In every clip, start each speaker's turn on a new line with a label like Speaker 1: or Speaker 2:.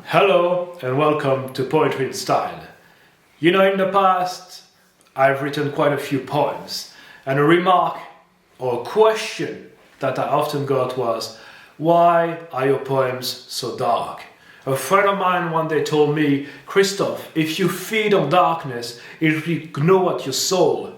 Speaker 1: Hello and welcome to Poetry in Style. You know, in the past, I've written quite a few poems, and a remark or a question that I often got was, why are your poems so dark? A friend of mine one day told me, Christoph, if you feed on darkness, it will gnaw at your soul.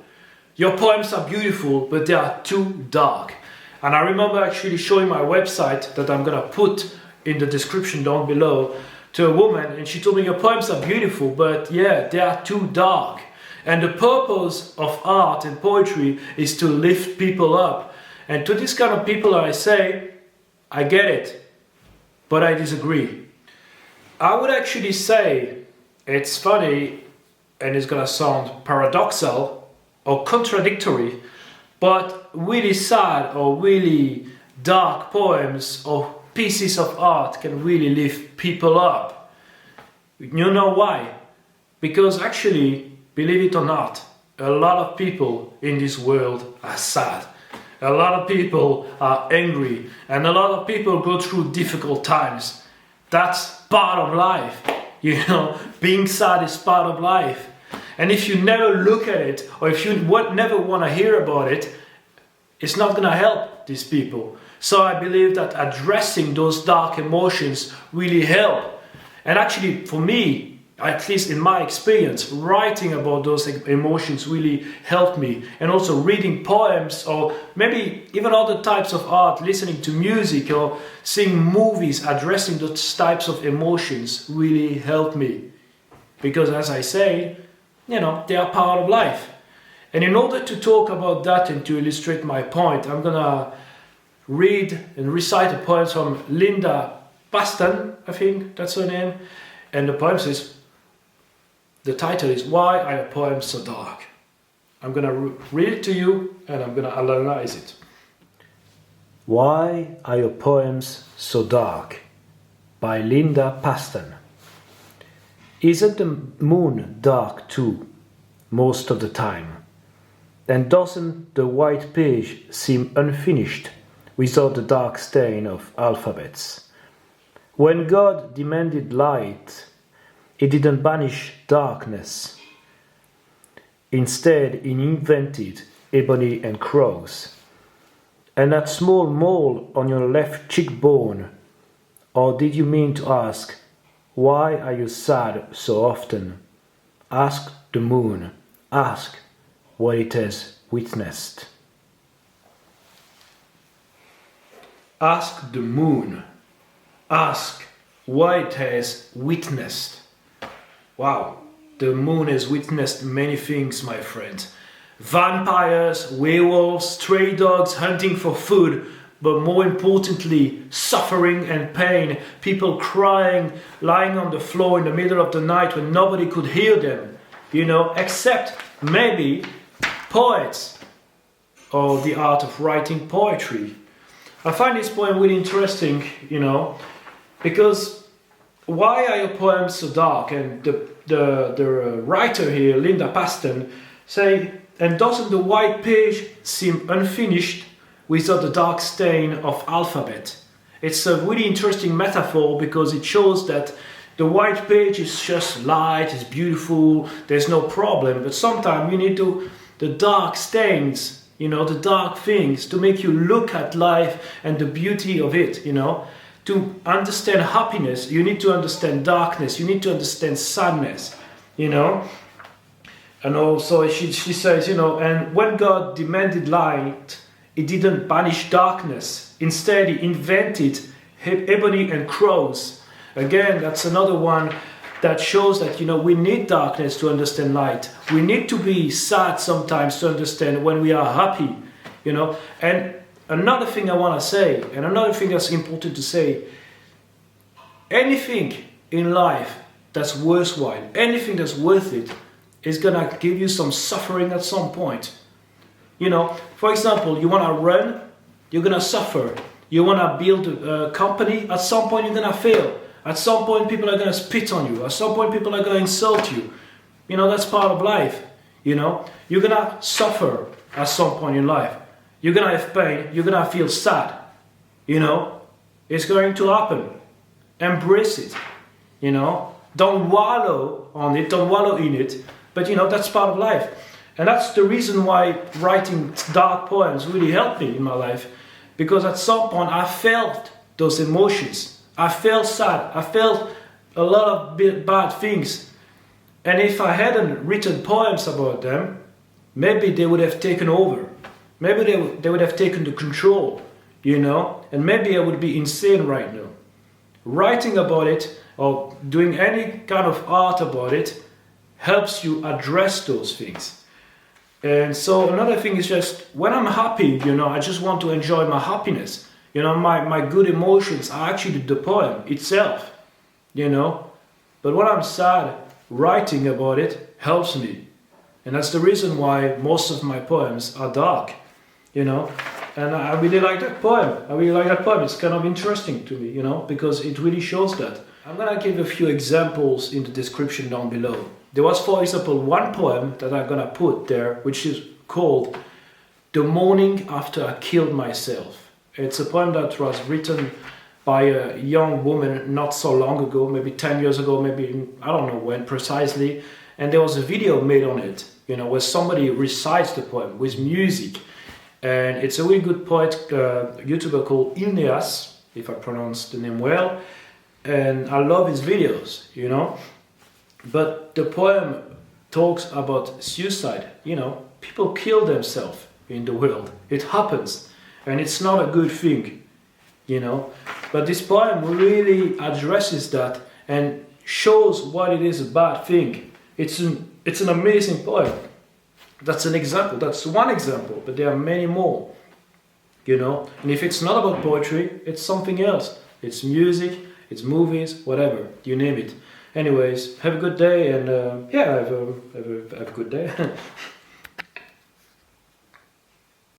Speaker 1: Your poems are beautiful, but they are too dark. And I remember actually showing my website that I'm gonna put in the description down below to a woman, and she told me, your poems are beautiful, but yeah, they are too dark. And the purpose of art and poetry is to lift people up. And to this kind of people I say, I get it, but I disagree. I would actually say it's funny and it's gonna sound paradoxal or contradictory, but really sad or really dark poems or pieces of art can really lift people up. You know why? Because actually, believe it or not, a lot of people in this world are sad. A lot of people are angry, and a lot of people go through difficult times. That's part of life. You know, being sad is part of life. And if you never look at it, or if you never want to hear about it, it's not going to help these people. So I believe that addressing those dark emotions really help. And actually, for me, at least in my experience, writing about those emotions really helped me. And also reading poems, or maybe even other types of art, listening to music or seeing movies addressing those types of emotions really helped me. Because as I say, you know, they are part of life. And in order to talk about that and to illustrate my point, I'm gonna read and recite a poem from Linda Pastan, I think that's her name. And the poem says, the title is, Why Are Your Poems So Dark? I'm gonna read it to you and I'm gonna analyze it. Why Are Your Poems So Dark? By Linda Pastan. Isn't the moon dark too, most of the time? And doesn't the white page seem unfinished without the dark stain of alphabets? When God demanded light, He didn't banish darkness. Instead, He invented ebony and crows. And that small mole on your left cheekbone, or did you mean to ask, why are you sad so often? Ask the moon, ask what it has witnessed. Ask the moon, ask what it has witnessed. Wow, the moon has witnessed many things, my friend. Vampires, werewolves, stray dogs hunting for food, but more importantly, suffering and pain, people crying, lying on the floor in the middle of the night when nobody could hear them, you know, except maybe poets or the art of writing poetry. I find this poem really interesting, you know, because why are your poems so dark? And the writer here, Linda Pastan, say, and doesn't the white page seem unfinished without the dark stain of alphabet? It's a really interesting metaphor because it shows that the white page is just light, it's beautiful, there's no problem, but sometimes you need the dark stains, you know, the dark things to make you look at life and the beauty of it, you know. To understand happiness, you need to understand darkness, you need to understand sadness, you know. And also she says, you know, and when God demanded light, He didn't banish darkness. Instead, He invented ebony and crows. Again, that's another one that shows that, you know, we need darkness to understand light. We need to be sad sometimes to understand when we are happy, you know. And another thing I want to say, and another thing that's important to say, anything in life that's worthwhile, anything that's worth it, is gonna give you some suffering at some point. You know, for example, you want to run, you're gonna suffer. You want to build a company, at some point you're gonna fail. At some point people are gonna spit on you. At some point people are gonna insult you. You know, that's part of life. You know, you're gonna suffer at some point in life. You're gonna have pain, you're gonna feel sad. You know, it's going to happen. Embrace it. you know. Don't wallow on it, don't wallow in it, but you know, that's part of life. And that's the reason why writing dark poems really helped me in my life, because at some point I felt those emotions. I felt sad, I felt a lot of bad things. And if I hadn't written poems about them, maybe they would have taken over. Maybe they would have taken the control, you know, and maybe I would be insane right now. Writing about it or doing any kind of art about it helps you address those things. And so another thing is just when I'm happy, you know, I just want to enjoy my happiness. You know, my good emotions are actually the poem itself, you know. But when I'm sad, writing about it helps me. And that's the reason why most of my poems are dark, you know. And I really like that poem. It's kind of interesting to me, you know, because it really shows that. I'm gonna give a few examples in the description down below. There was, for example, one poem that I'm gonna put there, which is called The Morning After I Killed Myself. It's a poem that was written by a young woman not so long ago, maybe 10 years ago, maybe, I don't know when precisely. And there was a video made on it, you know, where somebody recites the poem with music. And it's a really good poet, YouTuber called Ilneas, if I pronounce the name well. And I love his videos, you know. But the poem talks about suicide, you know. People kill themselves in the world. It happens. And it's not a good thing, you know. But this poem really addresses that and shows what it is a bad thing. It's an amazing poem. That's an example, that's one example, but there are many more, you know. And if it's not about poetry, it's something else. It's music, it's movies, whatever, you name it. Anyways, have a good day, and yeah, have a good day.